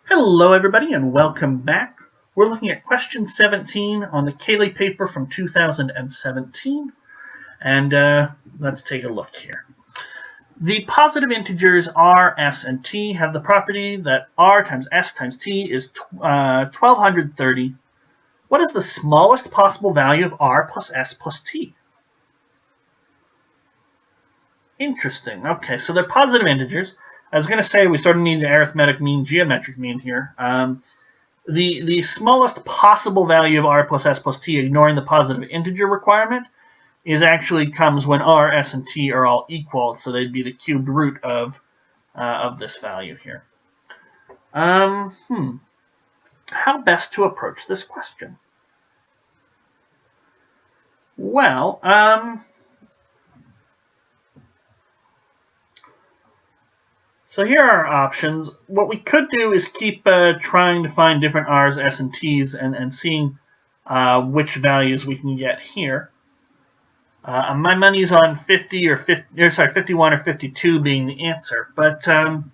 Hello everybody and welcome back. We're looking at question 17 on the Cayley paper from 2017 and let's take a look here. The positive integers r, s, and t have the property that r times s times t is 1230. What is the smallest possible value of r plus s plus t? Interesting. Okay, so they're positive integers. I was going to say we sort of need an arithmetic mean, geometric mean here. The smallest possible value of r plus s plus t, ignoring the positive integer requirement, actually comes when r, s, and t are all equal. So they'd be the cubed root of this value here. How best to approach this question? Well, so here are our options. What we could do is keep trying to find different r's, s, and t's and seeing which values we can get here. My money's on 51 or 52 being the answer. But how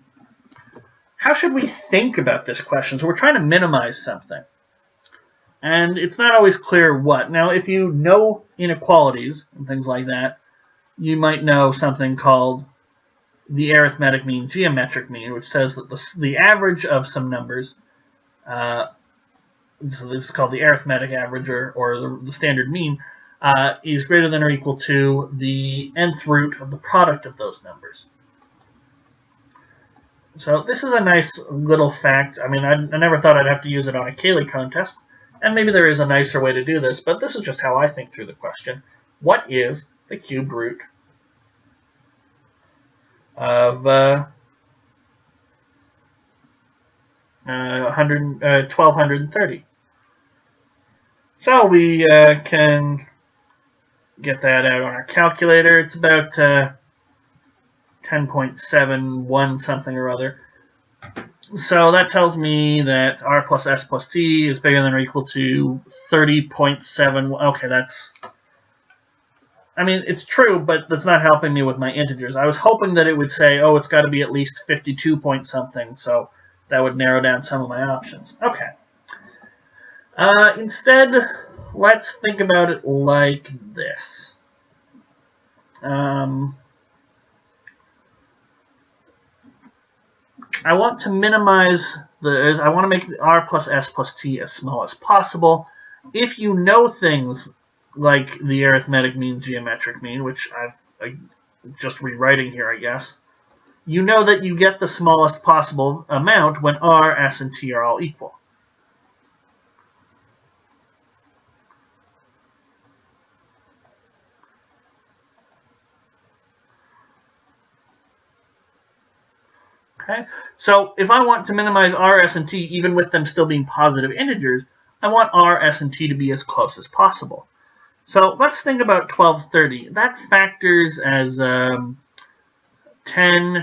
should we think about this question? So we're trying to minimize something. And it's not always clear what. Now, if you know inequalities and things like that, you might know something called the arithmetic mean, geometric mean, which says that the average of some numbers, so this is called the arithmetic average or the standard mean, is greater than or equal to the nth root of the product of those numbers. So this is a nice little fact. I mean, I never thought I'd have to use it on a Cayley contest, and maybe there is a nicer way to do this, but this is just how I think through the question. What is the cubed root of 1230? So we can get that out on our calculator. It's about 10.71 something or other. So that tells me that r plus s plus t is bigger than or equal to 30.7. Okay, I mean, it's true, but that's not helping me with my integers. I was hoping that it would say, oh, it's got to be at least 52 point something, so that would narrow down some of my options. Okay. Instead, let's think about it like this. I want to minimize I want to make the r plus s plus t as small as possible. If you know things like the arithmetic mean, geometric mean, which I'm just rewriting here, I guess, you know that you get the smallest possible amount when r, s, and t are all equal. Okay, so if I want to minimize r, s, and t, even with them still being positive integers, I want r, s, and t to be as close as possible. So let's think about 1230. That factors as 10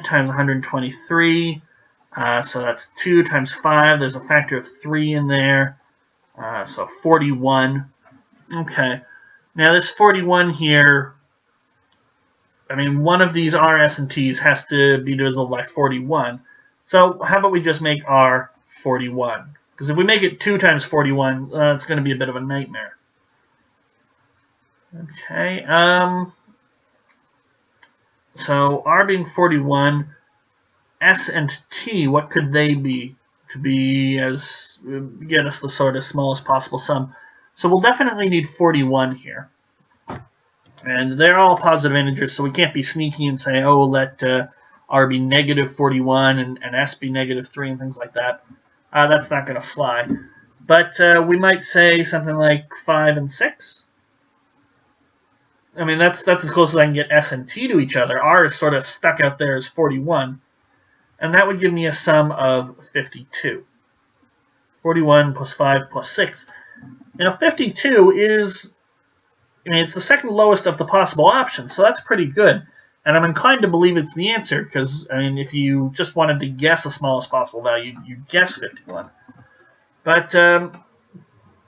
times 123. So that's 2 times 5. There's a factor of 3 in there. So 41. Okay. Now this 41 here, I mean, one of these r, s, and t's has to be divisible by 41. So how about we just make r 41? Because if we make it 2 times 41, it's going to be a bit of a nightmare. Okay, so r being 41, s and t, what could they be to get us the sort of smallest possible sum? So we'll definitely need 41 here. And they're all positive integers, so we can't be sneaky and say, oh, let r be negative 41 and s be negative 3 and things like that. That's not going to fly. But we might say something like 5 and 6. I mean, that's as close as I can get s and t to each other. R is sort of stuck out there as 41. And that would give me a sum of 52. 41 plus 5 plus 6. Now, 52 is, I mean, it's the second lowest of the possible options, so that's pretty good. And I'm inclined to believe it's the answer, because, I mean, if you just wanted to guess the smallest possible value, you'd guess 51. But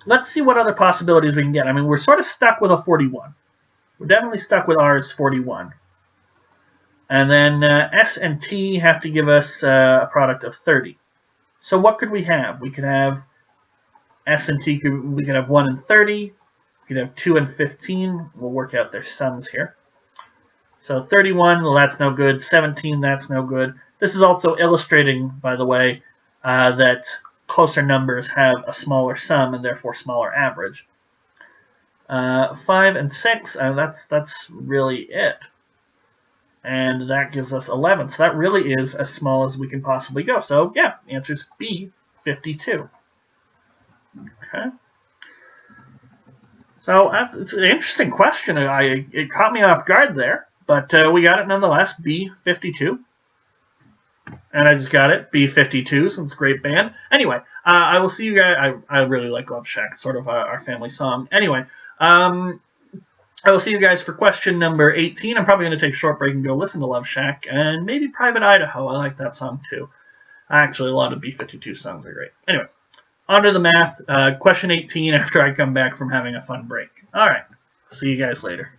let's see what other possibilities we can get. I mean, we're sort of stuck with a 41. We're definitely stuck with r as 41. And then s and t have to give us a product of 30. So what could we have? We could have S and T, we could have 1 and 30. We could have 2 and 15. We'll work out their sums here. So 31, well, that's no good. 17, that's no good. This is also illustrating, by the way, that closer numbers have a smaller sum and therefore smaller average. 5 and 6, that's really it. And that gives us 11. So that really is as small as we can possibly go. So, yeah, the answer is B, 52. Okay. So it's an interesting question. It caught me off guard there, but we got it nonetheless, B, 52. And I just got it, B-52, since great band. Anyway, I will see you guys. I really like Love Shack. It's sort of our family song. Anyway, I will see you guys for question number 18. I'm probably going to take a short break and go listen to Love Shack and maybe Private Idaho. I like that song too. Actually, a lot of B-52 songs are great. Anyway, on to the math. Question 18 after I come back from having a fun break. All right. See you guys later.